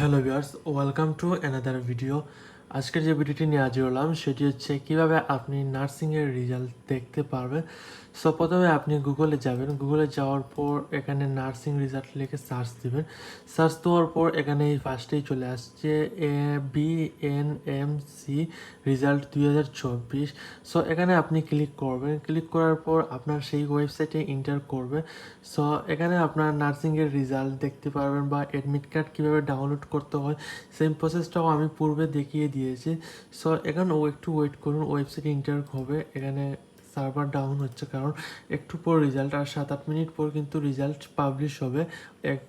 Hello viewers, welcome to another video. আজকের যে ভিডিওটি নিয়ে হাজির হলাম সেটি হচ্ছে কিভাবে আপনি নার্সিংয়ের রেজাল্ট দেখতে পারবেন। সো প্রথমে আপনি গুগলে যাবেন, গুগলে যাওয়ার পর এখানে নার্সিং রেজাল্ট লিখে সার্চ দিবেন। সার্চ দেওয়ার পর এখানে এই ফার্স্টেই চলে আসছে BNMC রেজাল্ট 2024। সো এখানে আপনি ক্লিক করবেন, ক্লিক করার পর আপনার সেই ওয়েবসাইটে এন্টার করবে। সো এখানে আপনার নার্সিংয়ের রেজাল্ট দেখতে পারবেন বা অ্যাডমিট কার্ড কীভাবে ডাউনলোড করতে হয় সেম প্রসেসটাও আমি পূর্বে দেখিয়ে দিয়েছি। সো এখানে একটু ওয়েট করুন, ওয়েবসাইট এন্টার হবে। এখানে সার্ভার ডাউন হচ্ছে কারণ একটু পর রেজাল্ট, আর 7-8 মিনিট পর কিন্তু রেজাল্ট পাবলিশ হবে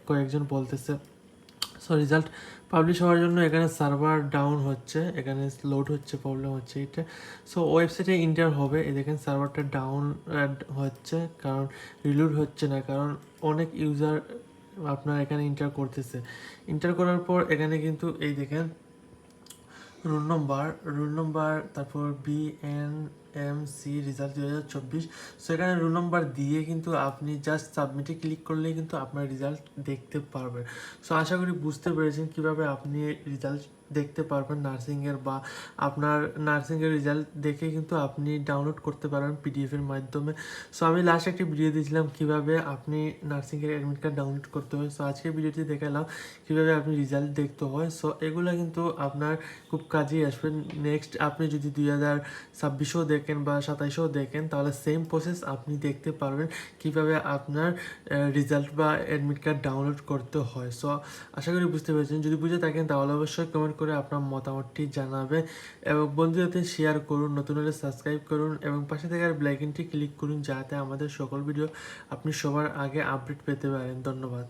কয়েকজন বলতেছে। সো রেজাল্ট পাবলিশ হওয়ার জন্য এখানে সার্ভার ডাউন হচ্ছে, এখানে লোড হচ্ছে, প্রবলেম হচ্ছে এটা। সো ওয়েবসাইটে এন্টার হবে, এই দেখেন সার্ভারটা ডাউন হচ্ছে কারণ রিলোড হচ্ছে না, কারণ অনেক ইউজার আপনার এখানে এন্টার করতেছে। এন্টার করার পর এখানে কিন্তু এই দেখেন রোল নম্বর তারপর BNMC রেজাল্ট 2024। সো এখানে রোল নম্বর দিয়ে কিন্তু আপনি জাস্ট সাবমিটে ক্লিক করলেই কিন্তু আপনার রেজাল্ট দেখতে পারবেন। সো আশা করি বুঝতে পেরেছেন কিভাবে আপনি রেজাল্ট দেখতে পারবেন নার্সিংয়ের, বা আপনার নার্সিংয়ের রেজাল্ট দেখে কিন্তু আপনি ডাউনলোড করতে পারবেন PDF এর মাধ্যমে। সো আমি লাস্ট একটি ভিডিও দিয়েছিলাম কিভাবে আপনি নার্সিংয়ের অ্যাডমিট কার্ড ডাউনলোড করতে হয়। সো আজকের ভিডিওটি দেখালাম কীভাবে আপনি রেজাল্ট দেখতে হয়। সো এগুলো কিন্তু আপনার খুব কাজেই আসবে। নেক্সট আপনি যদি 2026ও দেখেন বা 27ও দেখেন, তাহলে সেম প্রসেস আপনি দেখতে পারবেন কিভাবে আপনার রেজাল্ট বা অ্যাডমিট কার্ড ডাউনলোড করতে হয়। সো আশা করি বুঝতে পেরেছেন। যদি বুঝে থাকেন তাহলে অবশ্যই কমেন্ট করে আপনার মতামতটি জানাবেন এবং বন্ধুদের শেয়ার করুন, নতুন হলে সাবস্ক্রাইব করুন এবং পাশে থাকার বেল আইকনটি ক্লিক করুন যাতে আমাদের সকল ভিডিও আপনি সবার আগে আপডেট পেতে পারেন। ধন্যবাদ।